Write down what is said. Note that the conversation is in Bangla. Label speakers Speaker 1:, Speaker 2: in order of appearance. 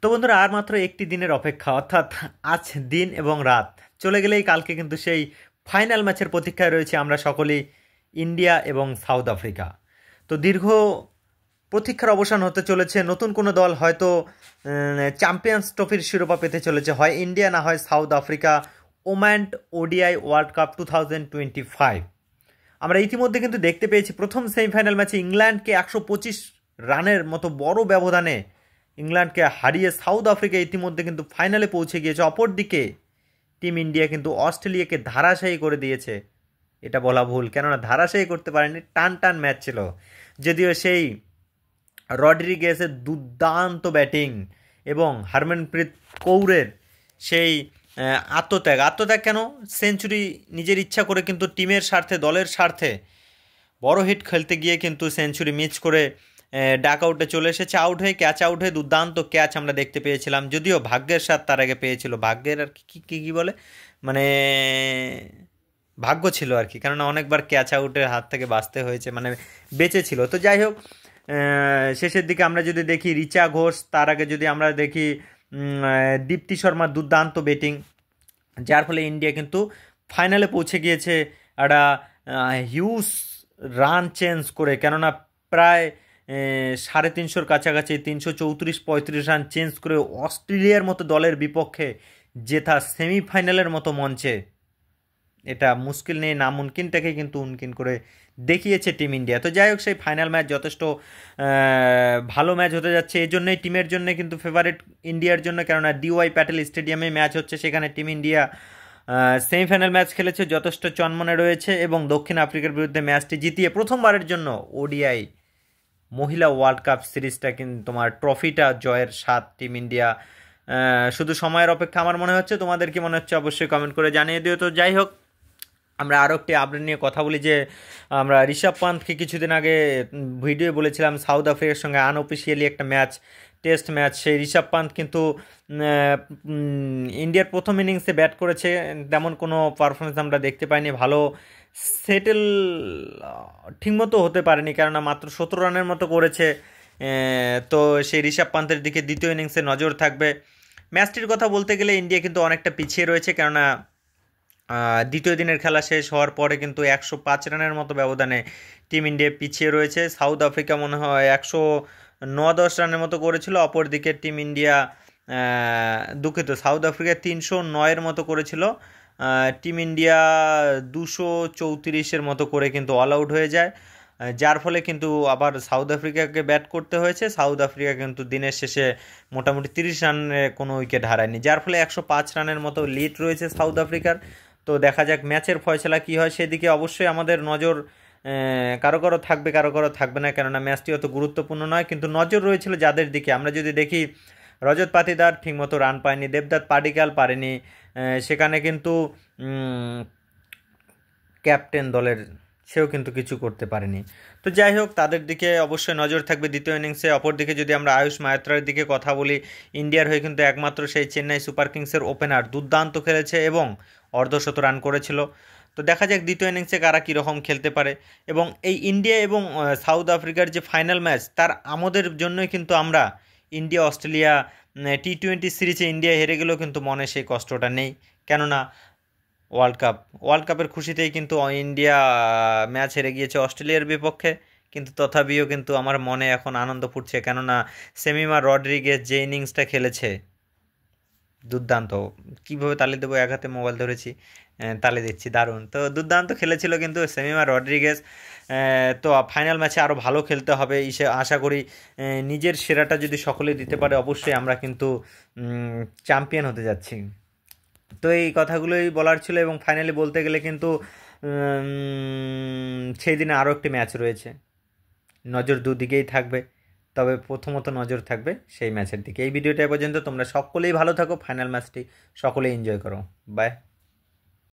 Speaker 1: তো বন্ধুরা আর মাত্র একটি দিনের অপেক্ষা, অর্থাৎ আজ দিন এবং রাত চলে গেলেই কালকে কিন্তু সেই ফাইনাল ম্যাচের প্রতীক্ষায় রয়েছে আমরা সকলেই, ইন্ডিয়া এবং সাউথ আফ্রিকা। তো দীর্ঘ প্রতীক্ষার অবসান হতে চলেছে। নতুন কোনো দল হয়তো চ্যাম্পিয়ন্স ট্রফির শিরোপা পেতে চলেছে, হয় ইন্ডিয়া না হয় south Africa. Woman ODI world cup 2025 আমরা ইতিমধ্যে কিন্তু দেখতে পেয়েছি প্রথম সেমিফাইনাল ম্যাচে ইংল্যান্ডকে 125 রানের মতো বড় ব্যবধানে ইংল্যান্ডকে হারিয়ে সাউথ আফ্রিকা ইতিমধ্যে কিন্তু ফাইনালে পৌঁছে গিয়েছে। অপরদিকে টিম ইন্ডিয়া কিন্তু অস্ট্রেলিয়াকে ধারাশায়ী করে দিয়েছে, এটা বলা ভুল, কেননা ধারাশায়ী করতে পারেনি, টান টান ম্যাচ ছিল। যদিও সেই রড্রিগেসের দুর্দান্ত ব্যাটিং এবং হরমনপ্রীত কৌরের সেই আত্মত্যাগ কেন, সেঞ্চুরি নিজের ইচ্ছা করে কিন্তু টিমের স্বার্থে, দলের স্বার্থে বড় হিট খেলতে গিয়ে কিন্তু সেঞ্চুরি মিস করে ডাক আউটে চলে এসেছে। আউট হয়ে ক্যাচ আউট হয়ে দুর্দান্ত ক্যাচ আমরা দেখতে পেয়েছিলাম, যদিও ভাগ্যের সাথ তার আগে পেয়েছিল। ভাগ্যের আর কি বলে, মানে ভাগ্য ছিল আর কি, কেননা অনেকবার ক্যাচ আউটের হাত থেকে বাঁচতে হয়েছে, মানে বেঁচে ছিল। তো যাই হোক, শেষের দিকে আমরা যদি দেখি রিচা ঘোষ, তার আগে যদি আমরা দেখি দীপ্তি শর্মার দুর্দান্ত ব্যাটিং, যার ফলে ইন্ডিয়া কিন্তু ফাইনালে পৌঁছে গিয়েছে একটা হিউজ রান চেঞ্জ করে, কেননা প্রায় 350 কাছাকাছি 334-35 রান চেঞ্জ করে অস্ট্রেলিয়ার মতো দলের বিপক্ষে জেতা সেমিফাইনালের মতো মঞ্চে, এটা মুশকিল নেই, নামুনকিনটাকে কিন্তু উনকিন করে দেখিয়েছে টিম ইন্ডিয়া। তো যাই হোক, সেই ফাইনাল ম্যাচ যথেষ্ট ভালো ম্যাচ হতে যাচ্ছে। এই জন্যই টিমের জন্য কিন্তু ফেভারিট ইন্ডিয়ার জন্য, কেননা ডিওয়াই প্যাটেল স্টেডিয়ামে ম্যাচ হচ্ছে, সেখানে টিম ইন্ডিয়া সেমিফাইনাল ম্যাচ খেলেছে, যথেষ্ট চনমনে রয়েছে এবং দক্ষিণ আফ্রিকার বিরুদ্ধে ম্যাচটি জিতিয়ে প্রথমবারের জন্য ওডিআই মহিলা ওয়ার্ল্ড কাপ সিরিজটা কিন্তু তোমার ট্রফিটা জয়ের স্বাদ টিম ইন্ডিয়া। শুধু সময়ের অপেক্ষা আমার মনে হচ্ছে, তোমাদের কি মনে হচ্ছে অবশ্যই কমেন্ট করে জানিয়ে দিও। তো যাই হোক, আমরা আরও একটি আপডেট নিয়ে কথা বলি যে আমরা ঋষভ পান্থকে কিছুদিন আগে ভিডিও বলেছিলাম সাউথ আফ্রিকার সঙ্গে আনঅফিসিয়ালি একটা ম্যাচ, টেস্ট ম্যাচ, সেই ঋষভ পান্থ কিন্তু ইন্ডিয়ার প্রথম ইনিংসে ব্যাট করেছে, তেমন কোনো পারফরমেন্স আমরা দেখতে পাইনি, ভালো সেটেল ঠিকমতো হতে পারেনি, কেননা মাত্র 17 রানের মতো করেছে। তো সেই ঋষভ পান্থের দিকে দ্বিতীয় ইনিংসে নজর থাকবে। ম্যাচটির কথা বলতে গেলে ইন্ডিয়া কিন্তু অনেকটা পিছিয়ে রয়েছে, কেননা দ্বিতীয় দিনের খেলা শেষ হওয়ার পরে কিন্তু 105 রানের মতো ব্যবধানে টিম ইন্ডিয়া পিছিয়ে রয়েছে। সাউথ আফ্রিকা মনে হয় 109-10 রানের মতো করেছিল, অপরদিকে টিম ইন্ডিয়া দুঃখিত, সাউথ আফ্রিকা 309-এর মতো করেছিল, টিম ইন্ডিয়া 234-এর মতো করে কিন্তু অল আউট হয়ে যায়, যার ফলে কিন্তু আবার সাউথ আফ্রিকাকে ব্যাট করতে হয়েছে। সাউথ আফ্রিকা কিন্তু দিনের শেষে মোটামুটি 30 রানে কোনো উইকেট হারায়নি, যার ফলে 105 রানের মতো লিড রয়েছে সাউথ আফ্রিকার। তো দেখা যাক ম্যাচের ফয়সলা কী হয়, সেদিকে অবশ্যই আমাদের নজর কারো কারো থাকবে, কারো কারো থাকবে না, কেননা ম্যাচটি অত গুরুত্বপূর্ণ নয়, কিন্তু নজর রয়েছিল যাদের দিকে। আমরা যদি দেখি রজত পাতিদার ঠিকমতো রান পায়নি, দেবদত্ত পাডিক্কাল পারেনি, সেখানে কিন্তু ক্যাপ্টেন দলের, সেও কিন্তু কিছু করতে পারেনি। তো যাই হোক, তাদের দিকে অবশ্যই নজর থাকবে দ্বিতীয় ইনিংসে। অপরদিকে যদি আমরা আয়ুষ মায়াত্রার দিকে কথা বলি, ইন্ডিয়ার হয়ে কিন্তু একমাত্র সেই চেন্নাই সুপার কিংসের ওপেনার দুর্দান্ত খেলেছে এবং অর্ধশত রান করেছিল। তো দেখা যাক দ্বিতীয় ইনিংসে কারা কীরকম খেলতে পারে, এবং এই ইন্ডিয়া এবং সাউথ আফ্রিকার যে ফাইনাল ম্যাচ, তার আমাদের জন্যই কিন্তু আমরা ইন্ডিয়া অস্ট্রেলিয়া T20 সিরিজে ইন্ডিয়া হেরে গেলেও কিন্তু মনে সেই কষ্টটা নেই, কেননা ওয়ার্ল্ড কাপের খুশিতেই কিন্তু ইন্ডিয়া ম্যাচ হেরে গিয়েছে অস্ট্রেলিয়ার বিপক্ষে, কিন্তু তথাপিও কিন্তু আমার মনে এখন আনন্দ ফুটছে, কেননা সেমিমা রড্রিগেজ যে ইনিংসটা খেলেছে দুর্দান্ত। কীভাবে তালি দেবো, এক হাতে মোবাইল ধরেছি, তালি দিচ্ছি, দারুণ। তো দুর্দান্ত খেলেছিল কিন্তু সেমিমা রড্রিগেজ। তো ফাইনাল ম্যাচে আরও ভালো খেলতে হবে, আশা করি নিজের সেরাটা যদি সকলেই দিতে পারে, অবশ্যই আমরা কিন্তু চ্যাম্পিয়ন হতে যাচ্ছি। তো এই কথাগুলোই বলার ছিল, এবং ফাইনালি বলতে গেলে কিন্তু সেই দিনে আরও একটি ম্যাচ রয়েছে, নজর দুদিকেই থাকবে, তবে প্রথমত নজর থাকবে সেই ম্যাচের দিকে। এই ভিডিওটা পর্যন্ত, তোমরা সকলেই ভালো থাকো, ফাইনাল ম্যাচটি সকলেই এনজয় করো, বাই।